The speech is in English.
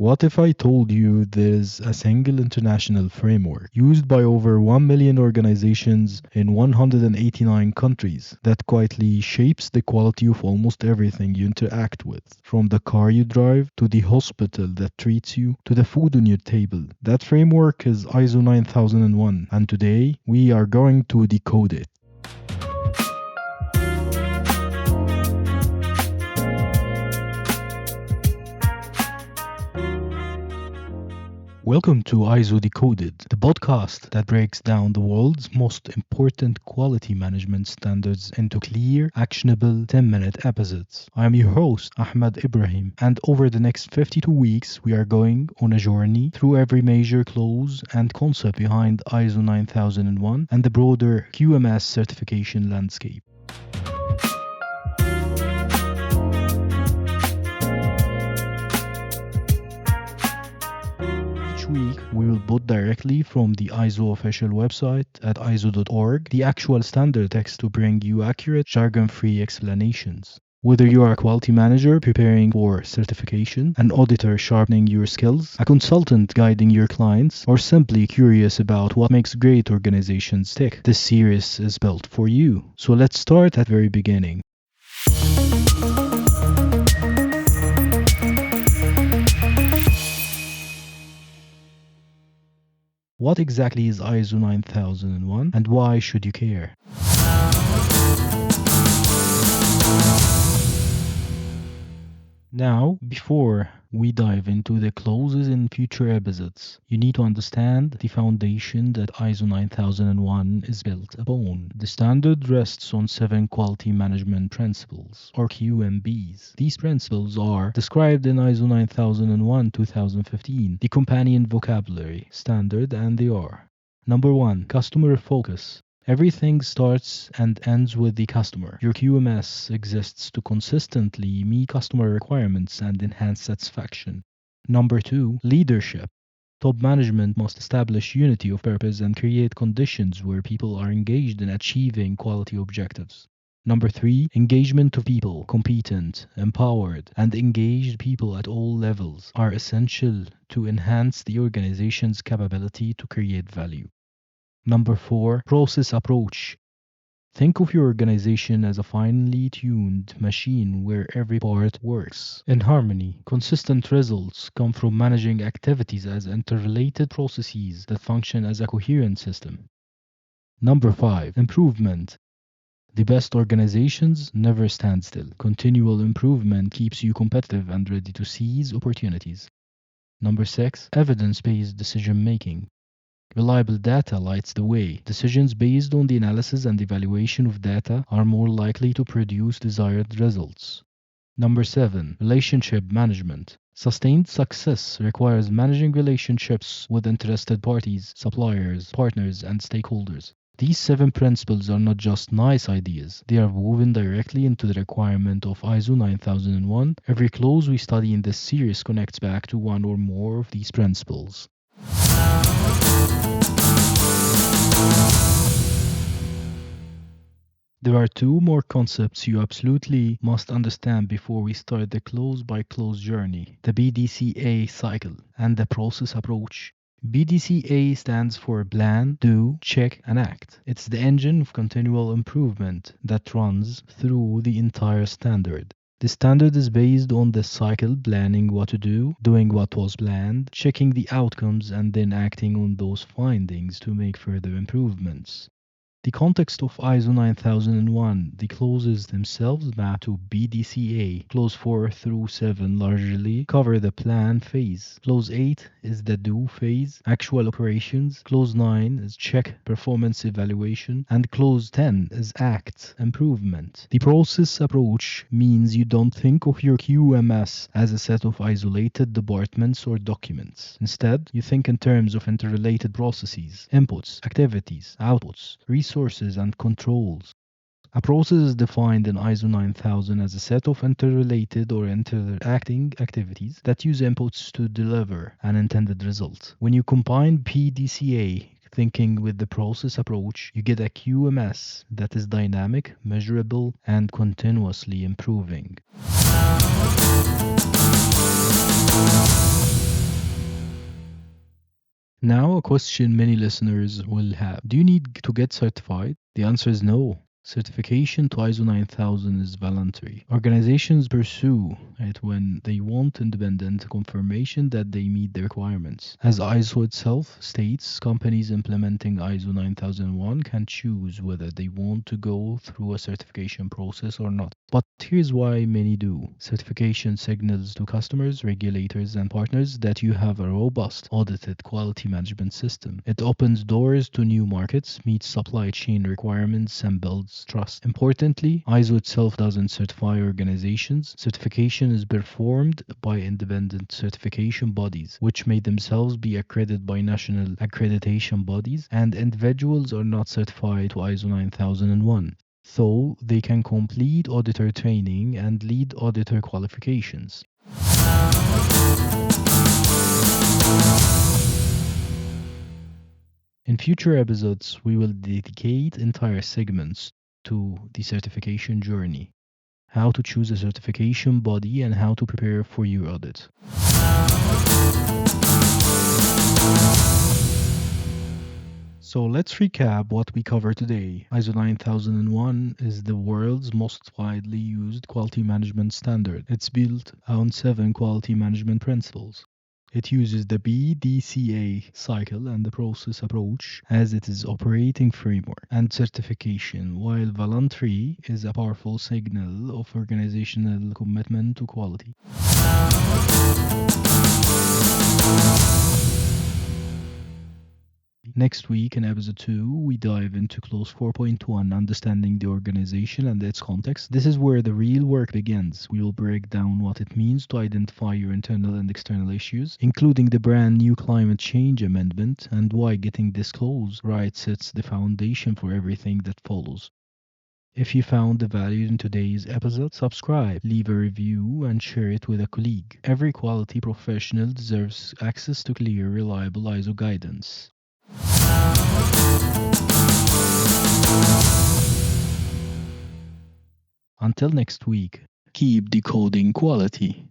What if I told you there's a single international framework used by over 1 million organizations in 189 countries that quietly shapes the quality of almost everything you interact with? From the car you drive, to the hospital that treats you, to the food on your table. That framework is ISO 9001, and today we are going to decode it. Welcome to ISO Decoded, the podcast that breaks down the world's most important quality management standards into clear, actionable 10-minute episodes. I am your host, Ahmed Ibrahim, and over the next 52 weeks, we are going on a journey through every major clause and concept behind ISO 9001 and the broader QMS certification landscape. Each week, we will put directly from the ISO official website at iso.org the actual standard text to bring you accurate, jargon-free explanations. Whether you are a quality manager preparing for certification, an auditor sharpening your skills, a consultant guiding your clients, or simply curious about what makes great organizations tick, this series is built for you. So let's start at the very beginning. What exactly is ISO 9001 and why should you care? Now, before we dive into the clauses in future episodes, you need to understand the foundation that ISO 9001 is built upon. The standard rests on 7 quality management principles, or QMBs. These principles are described in ISO 9001-2015, the companion vocabulary standard, and they are: Number 1, customer focus. Everything starts and ends with the customer. Your QMS exists to consistently meet customer requirements and enhance satisfaction. Number 2, leadership. Top management must establish unity of purpose and create conditions where people are engaged in achieving quality objectives. Number 3, engagement of people. Competent, empowered, and engaged people at all levels are essential to enhance the organization's capability to create value. Number 4, process approach. Think of your organization as a finely tuned machine where every part works in harmony. Consistent results come from managing activities as interrelated processes that function as a coherent system. Number 5, improvement. The best organizations never stand still. Continual improvement keeps you competitive and ready to seize opportunities. Number 6, evidence-based decision making. Reliable data lights the way. Decisions based on the analysis and evaluation of data are more likely to produce desired results. Number 7, relationship management. Sustained success requires managing relationships with interested parties, suppliers, partners, and stakeholders. These 7 principles are not just nice ideas, they are woven directly into the requirement of ISO 9001. Every clause we study in this series connects back to one or more of these principles. There are 2 more concepts you absolutely must understand before we start the clause-by-clause journey: the BDCA cycle and the process approach. BDCA stands for plan, do, check, and act. It's the engine of continual improvement that runs through the entire standard. The standard is based on the cycle: planning what to do, doing what was planned, checking the outcomes, and then acting on those findings to make further improvements. The context of ISO 9001, the clauses themselves map to BDCA. Clause 4 through 7 largely cover the plan phase. Clause 8 is the do phase, actual operations. Clause 9 is check, performance evaluation. And Clause 10 is act, improvement. The process approach means you don't think of your QMS as a set of isolated departments or documents. Instead, you think in terms of interrelated processes, inputs, activities, outputs, resources, and controls. A process is defined in ISO 9000 as a set of interrelated or interacting activities that use inputs to deliver an intended result. When you combine PDCA thinking with the process approach, you get a QMS that is dynamic, measurable, and continuously improving. Now, a question many listeners will have. Do you need to get certified? The answer is no. Certification to ISO 9000 is voluntary. Organizations pursue it when they want independent confirmation that they meet the requirements. As ISO itself states, companies implementing ISO 9001 can choose whether they want to go through a certification process or not. But here's why many do. Certification signals to customers, regulators, and partners that you have a robust, audited quality management system. It opens doors to new markets, meets supply chain requirements, and builds trust. Importantly, ISO itself doesn't certify organizations. Certification is performed by independent certification bodies, which may themselves be accredited by national accreditation bodies, and individuals are not certified to ISO 9001. So they can complete auditor training and lead auditor qualifications. In future episodes, we will dedicate entire segments to the certification journey, how to choose a certification body, and how to prepare for your audit. So let's recap what we covered today. ISO 9001 is the world's most widely used quality management standard. It's built on 7 quality management principles. It uses the BDCA cycle and the process approach as its operating framework and certification, while voluntary is a powerful signal of organizational commitment to quality. Next week in episode 2, we dive into clause 4.1, understanding the organization and its context. This is where the real work begins. We will break down what it means to identify your internal and external issues, including the brand new climate change amendment and why getting this clause right sets the foundation for everything that follows. If you found the value in today's episode, subscribe, leave a review, and share it with a colleague. Every quality professional deserves access to clear, reliable ISO guidance. Until next week, keep decoding quality.